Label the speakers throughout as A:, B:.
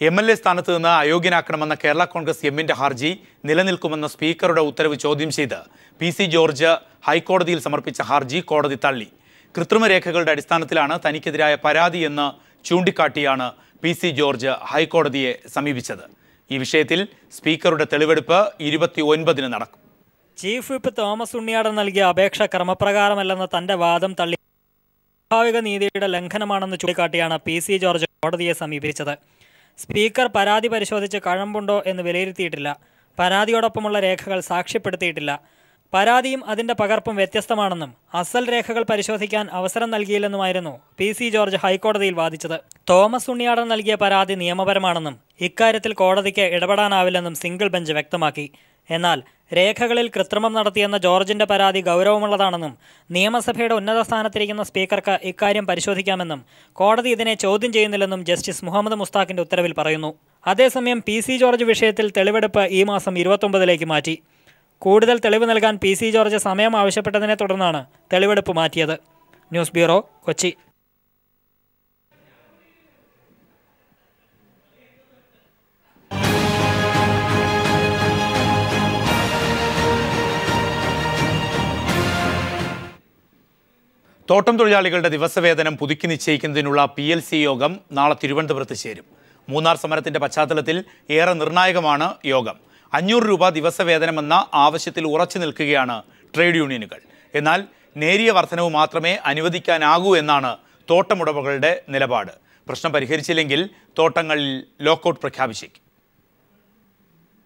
A: MLA സ്ഥാനത്ത് നിന്ന് അയോഗ്യനാക്കണമെന്ന കേരള കോൺഗ്രസ് എമ്മിന്റെ ഹർജി നിലനിൽക്കുമെന്ന സ്പീക്കറുടെ ഉത്തരവ് ചോദ്യം ചെയ്ത് PC ജോർജ് ഹൈക്കോടതിയിൽ സമർപ്പിച്ച ഹർജി കോടതി തള്ളി. കൃത്രിമരേഖകളുടെ അടിസ്ഥാനത്തിലാണ് തനിക്കെതിരായ പരാതിയെന്ന് ചൂണ്ടിക്കാട്ടിയാണ് PC ജോർജ് ഹൈക്കോടതിയെ സമീപിച്ചത്. ഈ വിഷയത്തിൽ സ്പീക്കറുടെ തെളിവെടുപ്പ് 29-ന് നടക്കും.
B: ചീഫ് വിപ്പ് തോമസ് ഉണ്ണിയാടൻ നൽകിയ അപേക്ഷ ക്രമപ്രകാരമല്ലെന്ന തന്റെ വാദം തള്ളി സ്വാഭാവിക നീതിയുടെ ലംഘനമാണെന്ന് ചൂണ്ടിക്കാട്ടിയാണ് PC ജോർജ് കോടതിയെ സമീപിച്ചത്. സ്പീക്കർ പരാതി പരിശോധിച്ച് കഴമ്പുണ്ടോ എന്ന് വിലയിരുത്തിയിട്ടില്ല. പരാതിയോടൊപ്പമുള്ള രേഖകൾ സാക്ഷ്യപ്പെടുത്തിയിട്ടില്ല. പരാതിയും അതിന്റെ പകർപ്പും വ്യത്യസ്തമാണെന്നും അസൽ രേഖകൾ പരിശോധിക്കാൻ അവസരം നൽകിയില്ലെന്നുമായിരുന്നു PC ജോർജ് ഹൈക്കോടതിയിൽ വാദിച്ചത്. തോമസ് ഉണ്ണിയാടൻ നൽകിയ പരാതി നിയമപരമാണെന്നും ഇക്കാര്യത്തിൽ കോടതിക്ക് ഇടപെടാനാവില്ലെന്നും സിംഗിൾ ബെഞ്ച് വ്യക്തമാക്കി. എന്നാൽ രേഖകളിൽ കൃത്രിമം നടത്തിയെന്ന ജോർജിന്റെ പരാതി ഗൗരവമുള്ളതാണെന്നും നിയമസഭയുടെ ഉന്നത സ്ഥാനത്തിരിക്കുന്ന സ്പീക്കർക്ക് ഇക്കാര്യം പരിശോധിക്കാമെന്നും കോടതി ഇതിനെ ചോദ്യം ചെയ്യുന്നില്ലെന്നും ജസ്റ്റിസ് മുഹമ്മദ് മുസ്താഖിന്റെ ഉത്തരവിൽ പറയുന്നു. അതേസമയം PC ജോർജ് വിഷയത്തിൽ തെളിവെടുപ്പ് ഈ മാസം 29-ലേക്ക് മാറ്റി. കൂടുതൽ തെളിവ് നൽകാൻ PC ജോർജ് സമയം ആവശ്യപ്പെട്ടതിനെ തുടർന്നാണ് തെളിവെടുപ്പ് മാറ്റിയത്. News bureau, Kochi.
A: തോട്ടം തൊഴിലാളികളുടെ ദിവസവേതനം പുതുക്കി നിശ്ചയിക്കുന്നതിനുള്ള PLC യോഗം നാളെ തിരുവനന്തപുരത്ത് ചേരും. മൂന്നാർ സമരത്തിന്റെ പശ്ചാത്തലത്തിൽ ഏറെ നിർണായകമാണ് യോഗം. 500 രൂപ ദിവസവേതനമെന്ന ആവശ്യത്തിൽ ഉറച്ചു നിൽക്കുകയാണ് ട്രേഡ് യൂണിയനുകൾ. എന്നാൽ നേരിയ വർധനവ് മാത്രമേ അനുവദിക്കാനാകൂ എന്നാണ് തോട്ടമുടമകളുടെ നിലപാട്. പ്രശ്നം പരിഹരിച്ചില്ലെങ്കിൽ തോട്ടങ്ങളിൽ ലോക്കൌട്ട് പ്രഖ്യാപിച്ചേക്കും.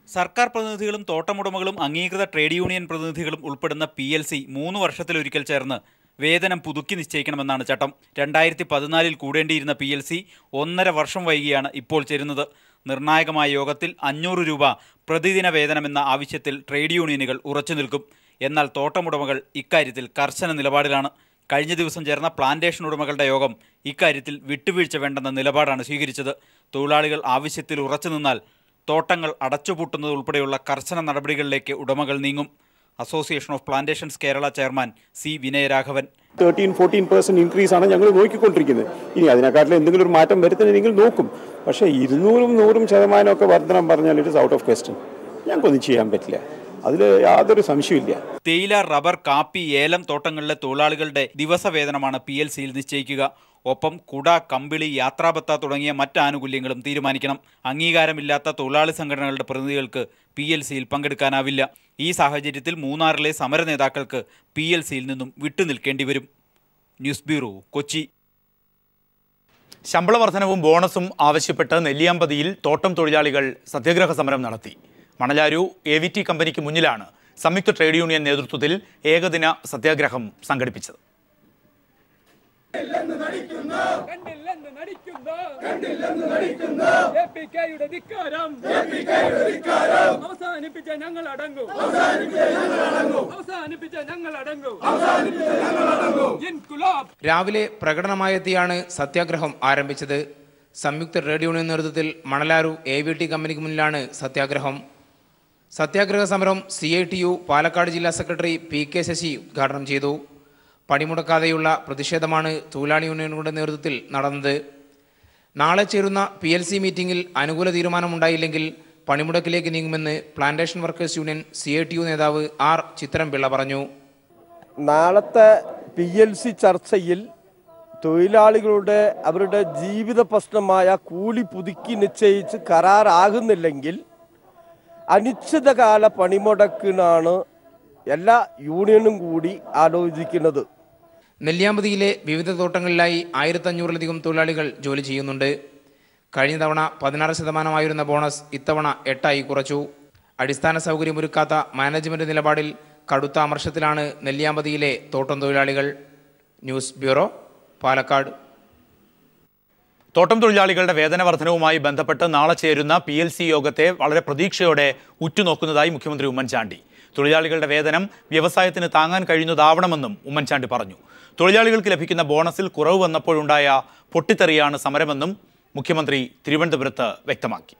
C: സർക്കാർ പ്രതിനിധികളും തോട്ടമുടമകളും അംഗീകൃത ട്രേഡ് യൂണിയൻ പ്രതിനിധികളും ഉൾപ്പെടുന്ന PLC 3 വർഷത്തിലൊരിക്കൽ ചേർന്ന് വേതനം പുതുക്കി നിശ്ചയിക്കണമെന്നാണ് ചട്ടം. 2014-ൽ കൂടേണ്ടിയിരുന്ന PLC 1.5 വർഷം വൈകിയാണ് ഇപ്പോൾ ചേരുന്നത്. നിർണായകമായ യോഗത്തിൽ 500 രൂപ പ്രതിദിന വേതനമെന്ന ആവശ്യത്തിൽ ട്രേഡ് യൂണിയനുകൾ ഉറച്ചു നിൽക്കും. എന്നാൽ തോട്ടമുടമകൾ ഇക്കാര്യത്തിൽ കർശന നിലപാടിലാണ്. കഴിഞ്ഞ ദിവസം ചേർന്ന പ്ലാന്റേഷൻ ഉടമകളുടെ യോഗം ഇക്കാര്യത്തിൽ വിട്ടുവീഴ്ച വേണ്ടെന്ന നിലപാടാണ് സ്വീകരിച്ചത്. തൊഴിലാളികൾ ആവശ്യത്തിൽ ഉറച്ചു നിന്നാൽ തോട്ടങ്ങൾ അടച്ചുപൂട്ടുന്നത് ഉൾപ്പെടെയുള്ള കർശന നടപടികളിലേക്ക് ഉടമകൾ നീങ്ങും. Association of plantations Kerala chairman C. വിനയരാഘവൻ
D: 13-14% increase ആണ് ഞങ്ങൾ നോക്കിക്കൊണ്ടിരിക്കുന്നത്. ഇനി അതിനെക്കാട്ടിലും എന്തെങ്കിലും ഒരു മാറ്റം വരുത്തണമെങ്കിൽ നോക്കും. പക്ഷേ 200-100% വർധനം പറഞ്ഞാൽ it is out of question. ഞങ്ങൾക്കൊന്നും ചെയ്യാൻ പറ്റില്ല. അതിൽ യാതൊരു സംശയമില്ല.
C: തേയില, റബ്ബർ, കാപ്പി, ഏലം തോട്ടങ്ങളിലെ തൊഴിലാളികളുടെ ദിവസവേതനമാണ് PLCയിൽ നിശ്ചയിക്കുക. ഒപ്പം കുട, കമ്പിളി, യാത്രാബത്ത തുടങ്ങിയ മറ്റ് ആനുകൂല്യങ്ങളും തീരുമാനിക്കണം. അംഗീകാരമില്ലാത്ത തൊഴിലാളി സംഘടനകളുടെ പ്രതിനിധികൾക്ക് PLCയിൽ പങ്കെടുക്കാനാവില്ല. ഈ സാഹചര്യത്തിൽ മൂന്നാറിലെ സമര നേതാക്കൾക്ക് PLCയിൽ നിന്നും വിട്ടുനിൽക്കേണ്ടി വരും. News bureau, Kochi.
A: ശമ്പള വർധനവും ബോണസും ആവശ്യപ്പെട്ട് നെല്ലിയാമ്പതിയിൽ തോട്ടം തൊഴിലാളികൾ സത്യാഗ്രഹ സമരം നടത്തി. മണലാരു AVT കമ്പനിക്ക് മുന്നിലാണ് സംയുക്ത ട്രേഡ് യൂണിയൻ നേതൃത്വത്തിൽ ഏകദിന സത്യാഗ്രഹം സംഘടിപ്പിച്ചത്.
E: രാവിലെ പ്രകടനമായെത്തിയാണ് സത്യാഗ്രഹം ആരംഭിച്ചത്. സംയുക്ത ട്രേഡ് യൂണിയൻ നേതൃത്വത്തിൽ മണലാരു AVT കമ്പനിക്ക് മുന്നിലാണ് സത്യാഗ്രഹം. സത്യാഗ്രഹ സമരം CITU പാലക്കാട് ജില്ലാ സെക്രട്ടറി PK ശശി ഉദ്ഘാടനം ചെയ്തു. പണിമുടക്കാതെയുള്ള പ്രതിഷേധമാണ് തൊഴിലാളി യൂണിയനുകളുടെ നേതൃത്വത്തിൽ നടന്നത്. നാളെ ചേരുന്ന PLC മീറ്റിംഗിൽ അനുകൂല തീരുമാനമുണ്ടായില്ലെങ്കിൽ പണിമുടക്കിലേക്ക് നീങ്ങുമെന്ന് പ്ലാന്റേഷൻ വർക്കേഴ്സ് യൂണിയൻ CITU നേതാവ് R. ചിത്രംപിള്ള പറഞ്ഞു.
F: നാളത്തെ PLC ചർച്ചയിൽ തൊഴിലാളികളുടെ അവരുടെ ജീവിത പ്രശ്നമായ കൂലി പുതുക്കി നിശ്ചയിച്ച് കരാറാകുന്നില്ലെങ്കിൽ അനിശ്ചിതകാല പണിമുടക്കിനാണ് എല്ലാ യൂണിയനും കൂടി ആലോചിക്കുന്നത്.
E: നെല്ലിയാമ്പതിയിലെ വിവിധ തോട്ടങ്ങളിലായി 1500-ലധികം തൊഴിലാളികൾ ജോലി ചെയ്യുന്നുണ്ട്. കഴിഞ്ഞ തവണ 16% ബോണസ് ഇത്തവണ 8 കുറച്ചു. അടിസ്ഥാന സൗകര്യമൊരുക്കാത്ത മാനേജ്മെന്റ് നിലപാടിൽ കടുത്ത അമർഷത്തിലാണ് നെല്ലിയാമ്പതിയിലെ തോട്ടം തൊഴിലാളികൾ. News bureau, Palakkad.
A: തോട്ടം തൊഴിലാളികളുടെ വേതന വർധനവുമായി ബന്ധപ്പെട്ട് നാളെ ചേരുന്ന PLC യോഗത്തെ വളരെ പ്രതീക്ഷയോടെ ഉറ്റുനോക്കുന്നതായി മുഖ്യമന്ത്രി ഉമ്മൻചാണ്ടി. തൊഴിലാളികളുടെ വേതനം വ്യവസായത്തിന് താങ്ങാൻ കഴിയുന്നതാവണമെന്നും ഉമ്മൻചാണ്ടി പറഞ്ഞു. തൊഴിലാളികൾക്ക് ലഭിക്കുന്ന ബോണസിൽ കുറവ് വന്നപ്പോഴുണ്ടായ പൊട്ടിത്തെറിയാണ് സമരമെന്നും മുഖ്യമന്ത്രി തിരുവനന്തപുരത്ത് വ്യക്തമാക്കി.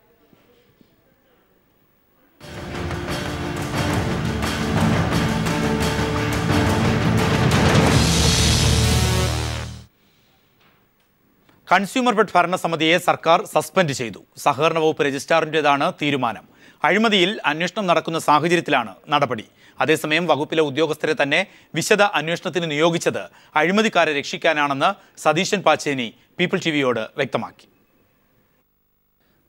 A: കൺസ്യൂമർ ഫെഡ് ഭരണസമിതിയെ സർക്കാർ സസ്പെൻഡ് ചെയ്തു. സഹകരണ വകുപ്പ് രജിസ്ട്രാറിൻ്റെതാണ് തീരുമാനം. അഴിമതിയിൽ അന്വേഷണം നടക്കുന്ന സാഹചര്യത്തിലാണ് നടപടി. അതേസമയം വകുപ്പിലെ ഉദ്യോഗസ്ഥരെ തന്നെ വിശദ അന്വേഷണത്തിന് നിയോഗിച്ചത് അഴിമതിക്കാരെ രക്ഷിക്കാനാണെന്ന് സതീശൻ പാച്ചേനി പീപ്പിൾ ടിവിയോട് വ്യക്തമാക്കി.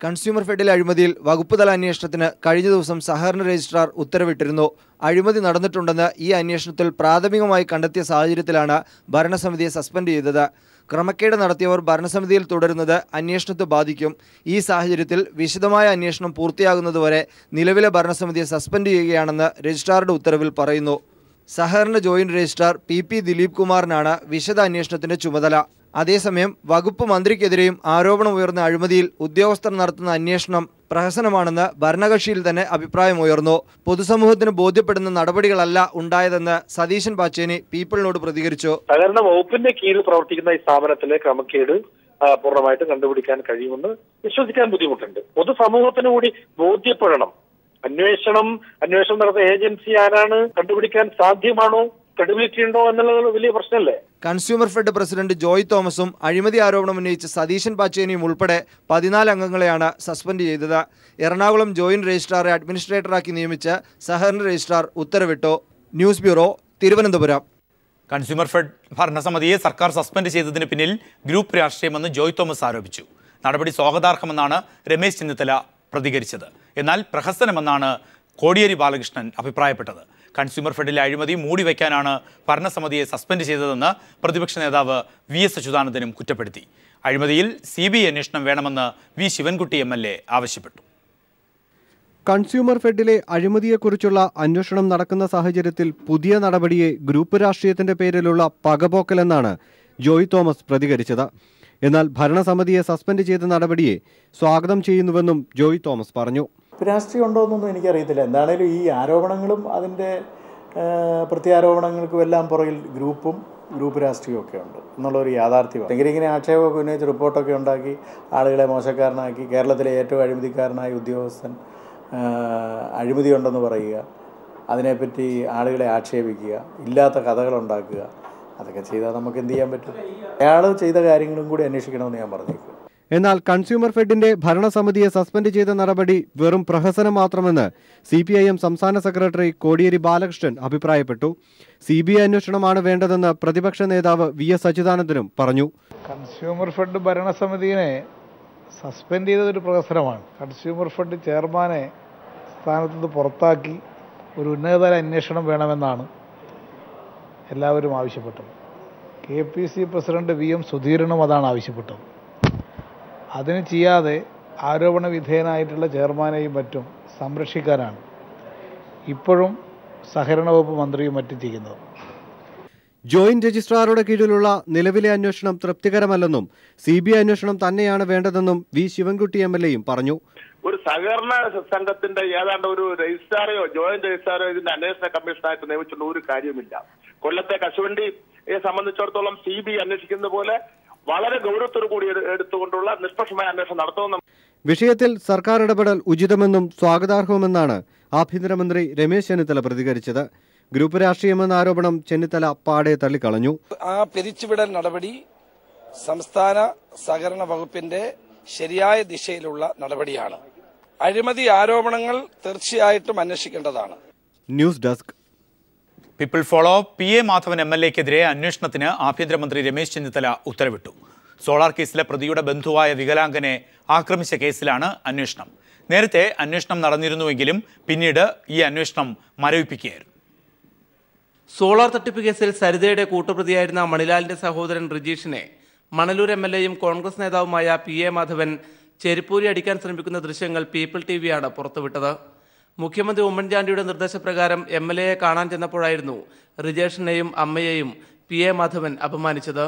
G: കൺസ്യൂമർ ഫെഡിലെ അഴിമതിയിൽ വകുപ്പ് തല അന്വേഷണത്തിന് കഴിഞ്ഞ ദിവസം സഹകരണ രജിസ്ട്രാർ ഉത്തരവിട്ടിരുന്നു. അഴിമതി നടന്നിട്ടുണ്ടെന്ന് ഈ അന്വേഷണത്തിൽ പ്രാഥമികമായി കണ്ടെത്തിയ സാഹചര്യത്തിലാണ് ഭരണസമിതിയെ സസ്പെൻഡ് ചെയ്തത്. ക്രമക്കേട് നടത്തിയവർ ഭരണസമിതിയിൽ തുടരുന്നത് അന്വേഷണത്തെ ബാധിക്കും. ഈ സാഹചര്യത്തിൽ വിശദമായ അന്വേഷണം പൂർത്തിയാകുന്നതുവരെ നിലവിലെ ഭരണസമിതിയെ സസ്പെൻഡ് ചെയ്യുകയാണെന്ന് രജിസ്ട്രാറുടെ ഉത്തരവിൽ പറയുന്നു. സഹകരണ ജോയിന്റ് രജിസ്ട്രാർ പി ദിലീപ് കുമാറിനാണ് വിശദ അന്വേഷണത്തിന്റെ ചുമതല. അതേസമയം വകുപ്പ് മന്ത്രിക്കെതിരെയും ആരോപണമുയർന്ന അഴിമതിയിൽ ഉദ്യോഗസ്ഥർ നടത്തുന്ന അന്വേഷണം പ്രഹസനമാണെന്ന് ഭരണകക്ഷിയിൽ തന്നെ അഭിപ്രായമുയർന്നു. പൊതുസമൂഹത്തിന് ബോധ്യപ്പെടുന്ന നടപടികളല്ല ഉണ്ടായതെന്ന് സതീശൻ പാച്ചേനി പീപ്പിളിനോട് പ്രതികരിച്ചു.
H: സഹകരണ വകുപ്പിന്റെ കീഴിൽ പ്രവർത്തിക്കുന്ന ഈ സ്ഥാപനത്തിലെ ക്രമക്കേട് പൂർണ്ണമായിട്ടും കണ്ടുപിടിക്കാൻ കഴിയുമെന്ന് വിശ്വസിക്കാൻ ബുദ്ധിമുട്ടുണ്ട്. പൊതുസമൂഹത്തിന് കൂടി ബോധ്യപ്പെടണം. അന്വേഷണം നടത്തുന്ന ഏജൻസി ആരാണ്, കണ്ടുപിടിക്കാൻ സാധ്യമാണോ, ക്രെഡിബിലിറ്റി ഉണ്ടോ എന്നുള്ളത് വലിയ പ്രശ്നമല്ലേ.
G: കൺസ്യൂമർ ഫെഡ് പ്രസിഡന്റ് ജോയ് തോമസും അഴിമതി ആരോപണം ഉന്നയിച്ച് സതീശൻ പാച്ചേനിയും ഉൾപ്പെടെ 14 അംഗങ്ങളെയാണ് സസ്പെൻഡ് ചെയ്തത്. എറണാകുളം ജോയിന്റ് രജിസ്ട്രാറെ അഡ്മിനിസ്ട്രേറ്ററാക്കി നിയമിച്ച് സഹകരണ രജിസ്ട്രാർ ഉത്തരവിട്ടു. News bureau, Thiruvananthapuram.
A: Consumer fed ഭരണസമിതിയെ സർക്കാർ സസ്പെൻഡ് ചെയ്തതിന് പിന്നിൽ ഗ്രൂപ്പ് രാഷ്ട്രീയമെന്ന് ജോയ് തോമസ് ആരോപിച്ചു. നടപടി സ്വാഗതാർഹമെന്നാണ് രമേശ് ചെന്നിത്തല പ്രതികരിച്ചത്. എന്നാൽ പ്രഹസനമെന്നാണ് കോടിയേരി ബാലകൃഷ്ണൻ അഭിപ്രായപ്പെട്ടത്. കൺസ്യൂമർ ഫെഡിലെ അഴിമതി മൂടിവെക്കാനാണ് ഭരണസമിതിയെ സസ്പെൻഡ് ചെയ്തതെന്ന് പ്രതിപക്ഷ നേതാവ് VS അച്യുതാനന്ദനും കുറ്റപ്പെടുത്തി. അഴിമതിയിൽ CBI അന്വേഷണം വേണമെന്ന് V ശിവൻകുട്ടി MLA ആവശ്യപ്പെട്ടു.
I: കൺസ്യൂമർ ഫെഡിലെ അഴിമതിയെക്കുറിച്ചുള്ള അന്വേഷണം നടക്കുന്ന സാഹചര്യത്തിൽ പുതിയ നടപടിയെ ഗ്രൂപ്പ് രാഷ്ട്രീയത്തിന്റെ പേരിലുള്ള പകപോക്കലെന്നാണ് ജോയ് തോമസ് പ്രതികരിച്ചത്. എന്നാൽ ഭരണസമിതിയെ സസ്പെൻഡ് ചെയ്ത നടപടിയെ സ്വാഗതം ചെയ്യുന്നുവെന്നും ജോയ് തോമസ് പറഞ്ഞു.
J: രാഷ്ട്രീയം ഉണ്ടോ എന്നൊന്നും എനിക്കറിയത്തില്ല. എന്താണേലും ഈ ആരോപണങ്ങളും അതിൻ്റെ പ്രത്യാരോപണങ്ങൾക്കും എല്ലാം പുറകിൽ ഗ്രൂപ്പ് രാഷ്ട്രീയവും ഒക്കെ ഉണ്ട് എന്നുള്ളൊരു യാഥാർത്ഥ്യമാണ്. അല്ലെങ്കിൽ ഇങ്ങനെ ആക്ഷേപമൊക്കെ ഉന്നയിച്ച് റിപ്പോർട്ടൊക്കെ ഉണ്ടാക്കി ആളുകളെ മോശക്കാരനാക്കി, കേരളത്തിലെ ഏറ്റവും അഴിമതിക്കാരനായ ഉദ്യോഗസ്ഥൻ അഴിമതി ഉണ്ടെന്ന് പറയുക, അതിനെപ്പറ്റി ആളുകളെ ആക്ഷേപിക്കുക, ഇല്ലാത്ത കഥകളുണ്ടാക്കുക, അതൊക്കെ ചെയ്താൽ നമുക്ക് എന്ത് ചെയ്യാൻ പറ്റും? അയാൾ ചെയ്ത കാര്യങ്ങളും കൂടി അന്വേഷിക്കണമെന്ന് ഞാൻ പറഞ്ഞേക്കും.
I: എന്നാൽ കൺസ്യൂമർ ഫെഡിന്റെ ഭരണസമിതിയെ സസ്പെൻഡ് ചെയ്ത നടപടി വെറും പ്രഹസനം മാത്രമെന്ന് CPIM സംസ്ഥാന സെക്രട്ടറി കോടിയേരി ബാലകൃഷ്ണൻ അഭിപ്രായപ്പെട്ടു. CBI അന്വേഷണമാണ് വേണ്ടതെന്ന് പ്രതിപക്ഷ നേതാവ് VS അച്യുതാനന്ദനും പറഞ്ഞു.
K: കൺസ്യൂമർ ഫെഡ് ഭരണസമിതിയെ സസ്പെൻഡ് ചെയ്തതൊരു പ്രഹസനമാണ്. കൺസ്യൂമർ ഫെഡ് ചെയർമാനെ സ്ഥാനത്തുനിന്ന് പുറത്താക്കി ഒരു ഉന്നതതല അന്വേഷണം വേണമെന്നാണ് എല്ലാവരും ആവശ്യപ്പെട്ടത്. KPC പ്രസിഡന്റ് VM സുധീരനും അതാണ് ആവശ്യപ്പെട്ടത്. അതിന് ചെയ്യാതെ ആരോപണ വിധേയനായിട്ടുള്ള ചെയർമാനെയും മറ്റും സംരക്ഷിക്കാനാണ് ഇപ്പോഴും സഹകരണ വകുപ്പ് മന്ത്രിയും മറ്റും ചെയ്യുന്നത്.
I: ജോയിന്റ് രജിസ്ട്രാറുടെ കീഴിലുള്ള നിലവിലെ അന്വേഷണം തൃപ്തികരമല്ലെന്നും CBI അന്വേഷണം തന്നെയാണ് വേണ്ടതെന്നും V ശിവൻകുട്ടി MLAയും പറഞ്ഞു.
L: ഒരു സഹകരണ സംഘത്തിന്റെ ഏതാണ്ട് ഒരു രജിസ്ട്രാറെയോ ജോയിന്റ് രജിസ്ട്രാറോ ഇതിന്റെ അന്വേഷണ കമ്മീഷനായിട്ട് നിയമിച്ചുള്ള ഒരു കാര്യമില്ല. കൊല്ലത്തെ കശുവണ്ടിയെ സംബന്ധിച്ചിടത്തോളം CBI അന്വേഷിക്കുന്ന പോലെ വളരെ ഗൗരവത്തോടു കൂടി എടുത്തുകൊണ്ടുള്ള നിഷ്പക്ഷമായ അന്വേഷണം നടത്തുമെന്നും
I: വിഷയത്തിൽ സർക്കാർ ഇടപെടൽ ഉചിതമെന്നും സ്വാഗതാർഹവുമെന്നാണ് ആഭ്യന്തരമന്ത്രി രമേശ് ചെന്നിത്തല പ്രതികരിച്ചത്. ഗ്രൂപ്പ് രാഷ്ട്രീയമെന്ന ആരോപണം ചെന്നിത്തല പാടെ തള്ളിക്കളഞ്ഞു.
M: ആ പിരിച്ചുവിടൽ നടപടി സംസ്ഥാന സഹകരണ വകുപ്പിന്റെ ശരിയായ ദിശയിലുള്ള നടപടിയാണ്. അഴിമതി ആരോപണങ്ങൾ തീർച്ചയായിട്ടും അന്വേഷിക്കേണ്ടതാണ്.
I: News desk.
A: People follow PA Madhavan MLAക്കെതിരെ അന്വേഷണത്തിന് ആഭ്യന്തരമന്ത്രി രമേശ് ചെന്നിത്തല ഉത്തരവിട്ടു. സോളാർ കേസിലെ പ്രതിയുടെ ബന്ധുവായ വികലാംഗനെ ആക്രമിച്ച കേസിലാണ് അന്വേഷണം. നേരത്തെ അന്വേഷണം നടന്നിരുന്നുവെങ്കിലും പിന്നീട് ഈ അന്വേഷണം മരവിപ്പിക്കുകയായിരുന്നു.
N: സോളാർ തട്ടിപ്പ് കേസിൽ സരിതയുടെ കൂട്ടുപ്രതിയായിരുന്ന മണിലാലിന്റെ സഹോദരൻ റിജീഷിനെ മണലൂർ MLAയും കോൺഗ്രസ് നേതാവുമായ PA മാധവൻ ചെരുപ്പൂരി അടിക്കാൻ ശ്രമിക്കുന്ന ദൃശ്യങ്ങൾ പീപ്പിൾ TVയാണ് പുറത്തുവിട്ടത്. മുഖ്യമന്ത്രി ഉമ്മൻചാണ്ടിയുടെ നിർദ്ദേശപ്രകാരം MLAയെ കാണാൻ ചെന്നപ്പോഴായിരുന്നു റിജേഷിനെയും അമ്മയെയും PA മാധവൻ അപമാനിച്ചത്.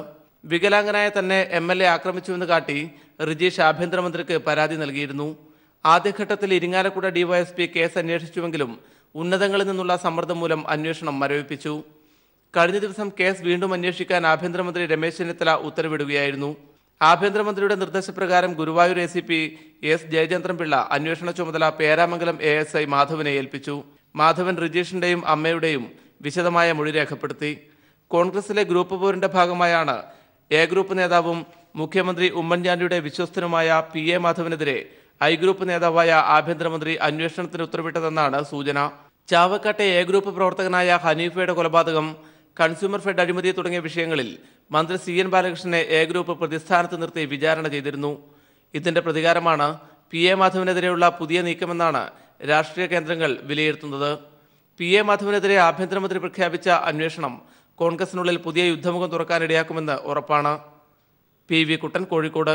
N: വികലാംഗനായ തന്നെ MLA ആക്രമിച്ചുവെന്ന് കാട്ടി റിജീഷ് ആഭ്യന്തരമന്ത്രിക്ക് പരാതി നൽകിയിരുന്നു. ആദ്യഘട്ടത്തിൽ ഇരിങ്ങാലക്കുട DYSP കേസ് അന്വേഷിച്ചുവെങ്കിലും ഉന്നതങ്ങളിൽ നിന്നുള്ള സമ്മർദ്ദം മൂലം അന്വേഷണം മരവിപ്പിച്ചു. കഴിഞ്ഞ ദിവസം കേസ് വീണ്ടും അന്വേഷിക്കാൻ ആഭ്യന്തരമന്ത്രി രമേശ് ചെന്നിത്തല ഉത്തരവിടുകയായിരുന്നു. ആഭ്യന്തരമന്ത്രിയുടെ നിർദ്ദേശപ്രകാരം ഗുരുവായൂർ ACP S ജയചന്ദ്രൻപിള്ള അന്വേഷണ ചുമതല പേരാമംഗലം ASI മാധവനെ ഏൽപ്പിച്ചു. മാധവൻ റിജീഷിന്റെയും അമ്മയുടെയും വിശദമായ മൊഴി രേഖപ്പെടുത്തി. കോൺഗ്രസിലെ ഗ്രൂപ്പ് പോരിന്റെ ഭാഗമായാണ് A ഗ്രൂപ്പ് നേതാവും മുഖ്യമന്ത്രി ഉമ്മൻചാണ്ടിയുടെ വിശ്വസ്തനുമായ PA മാധവനെതിരെ ഐ ഗ്രൂപ്പ് നേതാവായ ആഭ്യന്തരമന്ത്രി അന്വേഷണത്തിന് ഉത്തരവിട്ടതെന്നാണ് സൂചന. ചാവക്കാട്ടെ എ ഗ്രൂപ്പ് പ്രവർത്തകനായ ഹനീഫയുടെ കൊലപാതകം, കൺസ്യൂമർ ഫെഡ് അഴിമതി തുടങ്ങിയ വിഷയങ്ങളിൽ മന്ത്രി CN ബാലകൃഷ്ണനെ എ ഗ്രൂപ്പ് പ്രതിസ്ഥാനത്ത് നിർത്തി വിചാരണ ചെയ്തിരുന്നു. ഇതിന്റെ പ്രതികാരമാണ് PA മാധവനെതിരെയുള്ള പുതിയ നീക്കമെന്നാണ് രാഷ്ട്രീയ കേന്ദ്രങ്ങൾ വിലയിരുത്തുന്നത്. PA മാധവനെതിരെ ആഭ്യന്തരമന്ത്രി പ്രഖ്യാപിച്ച അന്വേഷണം കോൺഗ്രസിനുള്ളിൽ പുതിയ യുദ്ധമുഖം തുറക്കാനിടയാക്കുമെന്ന് ഉറപ്പാണ്. PV കുട്ടൻ, കോഴിക്കോട്.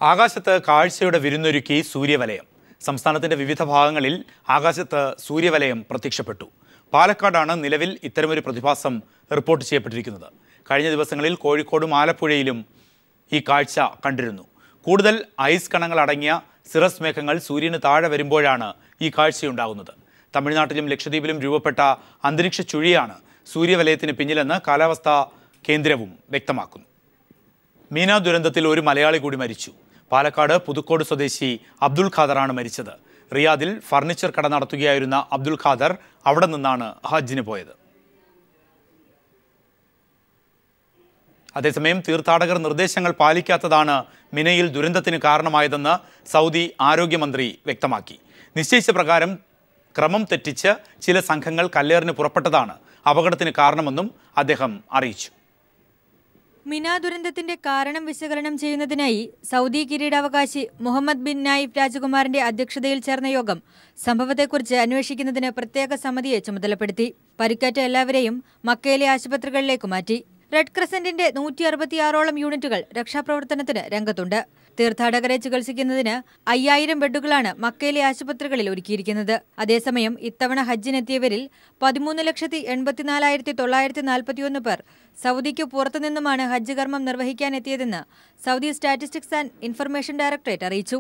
A: ആകാശത്ത് കാഴ്ചയുടെ വിരുന്നൊരുക്കി സൂര്യവലയം. സംസ്ഥാനത്തിന്റെ വിവിധ ഭാഗങ്ങളിൽ ആകാശത്ത് സൂര്യവലയം പ്രത്യക്ഷപ്പെട്ടു. പാലക്കാടാണ് നിലവിൽ ഇത്തരമൊരു പ്രതിഭാസം റിപ്പോർട്ട് ചെയ്യപ്പെട്ടിരിക്കുന്നത്. കഴിഞ്ഞ ദിവസങ്ങളിൽ കോഴിക്കോടും ആലപ്പുഴയിലും ഈ കാഴ്ച കണ്ടിരുന്നു. കൂടുതൽ ഐസ് കണങ്ങൾ അടങ്ങിയ സിറസ് മേഘങ്ങൾ സൂര്യന് താഴെ വരുമ്പോഴാണ് ഈ കാഴ്ചയുണ്ടാകുന്നത്. തമിഴ്നാട്ടിലും ലക്ഷദ്വീപിലും രൂപപ്പെട്ട അന്തരീക്ഷ ചുഴിയാണ് സൂര്യവലയത്തിന് പിന്നിലെന്ന് കാലാവസ്ഥാ കേന്ദ്രവും വ്യക്തമാക്കുന്നു. മീന ദുരന്തത്തിൽ ഒരു മലയാളി കൂടി മരിച്ചു. പാലക്കാട് പുതുക്കോട് സ്വദേശി അബ്ദുൾ ഖാദറാണ് മരിച്ചത്. റിയാദിൽ ഫർണിച്ചർ കട നടത്തുകയായിരുന്ന അബ്ദുൾ ഖാദർ അവിടെ നിന്നാണ് ഹജ്ജിന് പോയത്. അതേസമയം തീർത്ഥാടകർ നിർദ്ദേശങ്ങൾ പാലിക്കാത്തതാണ് മിനയിൽ ദുരന്തത്തിന് കാരണമായതെന്ന് സൗദി ആരോഗ്യമന്ത്രി വ്യക്തമാക്കി. നിശ്ചയിച്ച പ്രകാരം ക്രമം തെറ്റിച്ച് ചില സംഘങ്ങൾ കല്ലേറിന് പുറപ്പെട്ടതാണ് അപകടത്തിന് കാരണമെന്നും അദ്ദേഹം അറിയിച്ചു.
O: മിന ദുരന്തത്തിന്റെ കാരണം വിശകലനം ചെയ്യുന്നതിനായി സൗദി കിരീടാവകാശി മുഹമ്മദ് ബിൻ നായിഫ് രാജകുമാരന്റെ അധ്യക്ഷതയിൽ ചേർന്ന യോഗം സംഭവത്തെക്കുറിച്ച് അന്വേഷിക്കുന്നതിന് പ്രത്യേക സമിതിയെ ചുമതലപ്പെടുത്തി. പരിക്കേറ്റ എല്ലാവരെയും മക്കയിലെ ആശുപത്രികളിലേക്ക് മാറ്റി. റെഡ് ക്രസന്റിന്റെ 166ഓളം യൂണിറ്റുകൾ രക്ഷാപ്രവർത്തനത്തിന് രംഗത്തുണ്ട്. തീർത്ഥാടകരെ ചികിത്സിക്കുന്നതിന് 5000 ബെഡുകളാണ് മക്കയിലെ ആശുപത്രികളിൽ ഒരുക്കിയിരിക്കുന്നത്. അതേസമയം ഇത്തവണ ഹജ്ജിനെത്തിയവരിൽ 13,84,941 പേർ സൗദിക്ക് പുറത്തുനിന്നുമാണ് ഹജ്ജ് കർമ്മം നിർവഹിക്കാനെത്തിയതെന്ന് Saudi statistics and information directorate അറിയിച്ചു.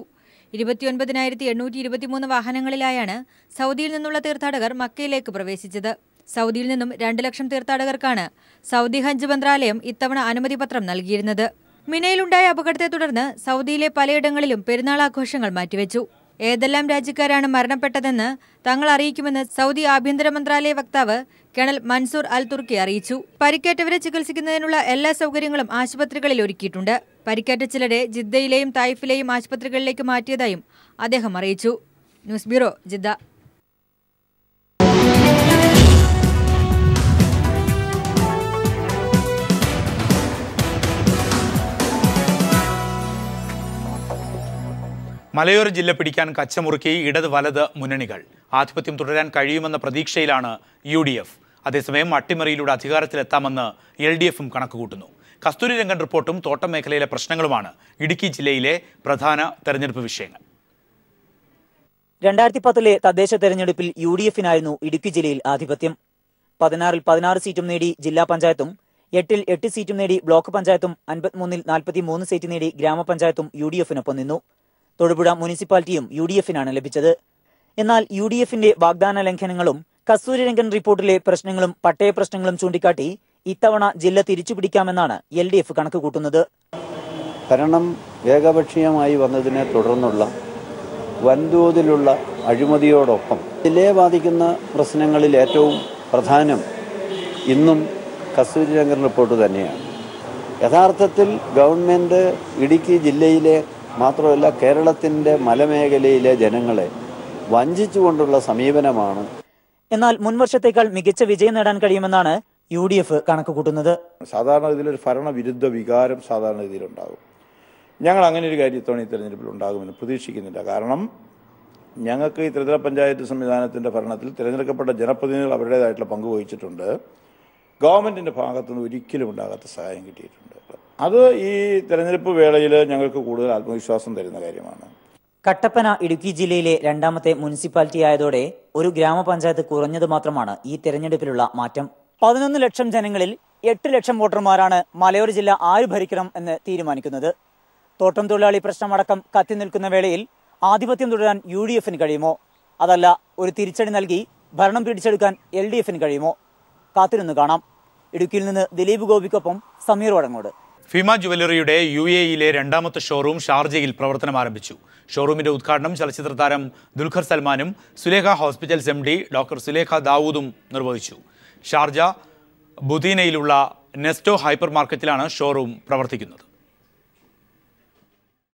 O: 29,823 വാഹനങ്ങളിലായാണ് സൗദിയിൽ നിന്നുള്ള തീർത്ഥാടകർ മക്കയിലേക്ക് പ്രവേശിച്ചത്. സൗദിയിൽ നിന്നും 2 ലക്ഷം തീർത്ഥാടകർക്കാണ് സൗദി ഹജ്ജ് മന്ത്രാലയം ഇത്തവണ അനുമതി പത്രം നൽകിയിരുന്നത്. മിനയിലുണ്ടായ അപകടത്തെ തുടർന്ന് സൗദിയിലെ പലയിടങ്ങളിലും പെരുന്നാൾ ആഘോഷങ്ങൾ മാറ്റിവെച്ചു. ഏതെല്ലാം രാജ്യക്കാരാണ് മരണപ്പെട്ടതെന്ന് തങ്ങൾ അറിയിക്കുമെന്ന് സൗദി ആഭ്യന്തര മന്ത്രാലയ വക്താവ് കേണൽ മൻസൂർ അൽ തുർക്കി അറിയിച്ചു. പരിക്കേറ്റവരെ ചികിത്സിക്കുന്നതിനുള്ള എല്ലാ സൗകര്യങ്ങളും ആശുപത്രികളിൽ ഒരുക്കിയിട്ടുണ്ട്. പരിക്കേറ്റ ചിലരെ ജിദ്ദയിലെയും തായിഫിലെയും ആശുപത്രികളിലേക്ക് മാറ്റിയതായും അദ്ദേഹം അറിയിച്ചു. News bureau, Jeddah.
A: മലയോര ജില്ല പിടിക്കാൻ കച്ചമുറുക്കി ഇടത് വലത് മുന്നണികൾ. ആധിപത്യം തുടരാൻ കഴിയുമെന്ന പ്രതീക്ഷയിലാണ് UDF. അതേസമയം അട്ടിമറിയിലൂടെ അധികാരത്തിലെത്താമെന്ന് LDFും കണക്കുകൂട്ടുന്നു. കസ്തൂരി രംഗൻ റിപ്പോർട്ടും തോട്ടം മേഖലയിലെ പ്രശ്നങ്ങളുമാണ് ഇടുക്കി ജില്ലയിലെ പ്രധാന തെരഞ്ഞെടുപ്പ് വിഷയങ്ങൾ.
P: 2010 തദ്ദേശ തെരഞ്ഞെടുപ്പിൽ UDFിനായിരുന്നു ഇടുക്കി ജില്ലയിൽ ആധിപത്യം. 16 സീറ്റും നേടി ജില്ലാ പഞ്ചായത്തും, 8 സീറ്റും നേടി ബ്ലോക്ക് പഞ്ചായത്തും, 53 43 സീറ്റ് നേടി ഗ്രാമപഞ്ചായത്തും UDFിനൊപ്പം നിന്നു. തൊടുപുഴ മുനിസിപ്പാലിറ്റിയും UDFിനാണ് ലഭിച്ചത്. എന്നാൽ UDFിന്റെ വാഗ്ദാന ലംഘനങ്ങളും കസ്തൂരി രംഗൻ റിപ്പോർട്ടിലെ പ്രശ്നങ്ങളും പട്ടയ പ്രശ്നങ്ങളും ചൂണ്ടിക്കാട്ടി ഇത്തവണ ജില്ല തിരിച്ചുപിടിക്കാമെന്നാണ് LDF കണക്കുകൂട്ടുന്നത്.
Q: ഭരണം ഏകപക്ഷീയമായി വന്നതിനെ തുടർന്നുള്ള വൻതോതിലുള്ള അഴിമതിയോടൊപ്പം ജില്ലയെ ബാധിക്കുന്ന പ്രശ്നങ്ങളിൽ ഏറ്റവും പ്രധാനം ഇന്നും കസ്തൂരി രംഗൻ റിപ്പോർട്ട് തന്നെയാണ്. യഥാർത്ഥത്തിൽ ഗവൺമെൻറ് ഇടുക്കി ജില്ലയിലെ മാത്രമല്ല കേരളത്തിൻ്റെ മലമേഖലയിലെ ജനങ്ങളെ വഞ്ചിച്ചുകൊണ്ടുള്ള സമീപനമാണ്.
P: എന്നാൽ മുൻവർഷത്തേക്കാൾ മികച്ച വിജയം നേടാൻ കഴിയുമെന്നാണ് UDF കണക്കുകൂട്ടുന്നത്.
R: സാധാരണ ഇതിലൊരു ഭരണവിരുദ്ധ വികാരം സാധാരണ രീതിയിലുണ്ടാകും. ഞങ്ങൾ അങ്ങനെ ഒരു കാര്യം ഇത്തവണ ഈ തെരഞ്ഞെടുപ്പിൽ ഉണ്ടാകുമെന്ന് പ്രതീക്ഷിക്കുന്നില്ല. കാരണം ഞങ്ങൾക്ക് ഈ ത്രിതല പഞ്ചായത്ത് സംവിധാനത്തിൻ്റെ ഭരണത്തിൽ തിരഞ്ഞെടുക്കപ്പെട്ട ജനപ്രതിനിധികൾ അവരുടേതായിട്ടുള്ള പങ്ക് വഹിച്ചിട്ടുണ്ട്. ഗവൺമെൻറ്റിൻ്റെ ഭാഗത്തുനിന്ന് ഒരിക്കലും ഉണ്ടാകാത്ത സഹായം കിട്ടിയിട്ടുണ്ട്. അത് ഈ തെരഞ്ഞെടുപ്പ് വേളയിൽ ഞങ്ങൾക്ക് കൂടുതൽ ആത്മവിശ്വാസം തരുന്ന കാര്യമാണ്.
P: കട്ടപ്പന ഇടുക്കി ജില്ലയിലെ രണ്ടാമത്തെ മുനിസിപ്പാലിറ്റി ആയതോടെ ഒരു ഗ്രാമപഞ്ചായത്ത് കുറഞ്ഞത് മാത്രമാണ് ഈ തെരഞ്ഞെടുപ്പിലുള്ള മാറ്റം. 11 ലക്ഷം ജനങ്ങളിൽ 8 ലക്ഷം വോട്ടർമാരാണ് മലയോര ജില്ല ആര് ഭരിക്കണം എന്ന് തീരുമാനിക്കുന്നത്. തോട്ടം തൊഴിലാളി പ്രശ്നമടക്കം കത്തി നിൽക്കുന്ന വേളയിൽ ആധിപത്യം തുടരാൻ UDFിന് കഴിയുമോ? അതല്ല ഒരു തിരിച്ചടി നൽകി ഭരണം പിടിച്ചെടുക്കാൻ LDFിന് കഴിയുമോ? കാത്തിരുന്ന് കാണാം. ഇടുക്കിയിൽ നിന്ന് ദിലീപ് ഗോപിക്കൊപ്പം സമീർ വടങ്ങോട്.
A: ഫിമ ജുവലറിയുടെ UAEയിലെ രണ്ടാമത്തെ ഷോറൂം ഷാർജയിൽ പ്രവർത്തനം ആരംഭിച്ചു. ഷോറൂമിന്റെ ഉദ്ഘാടനം ചലച്ചിത്ര താരം ദുൽഖർ സൽമാനും Sulekha hospitals MD doctor Sulekha ദാവൂദും നിർവഹിച്ചു. ഷാർജ ബുദീനയിലുള്ള നെസ്റ്റോ ഹൈപ്പർ മാർക്കറ്റിലാണ് ഷോറൂം പ്രവർത്തിക്കുന്നത്.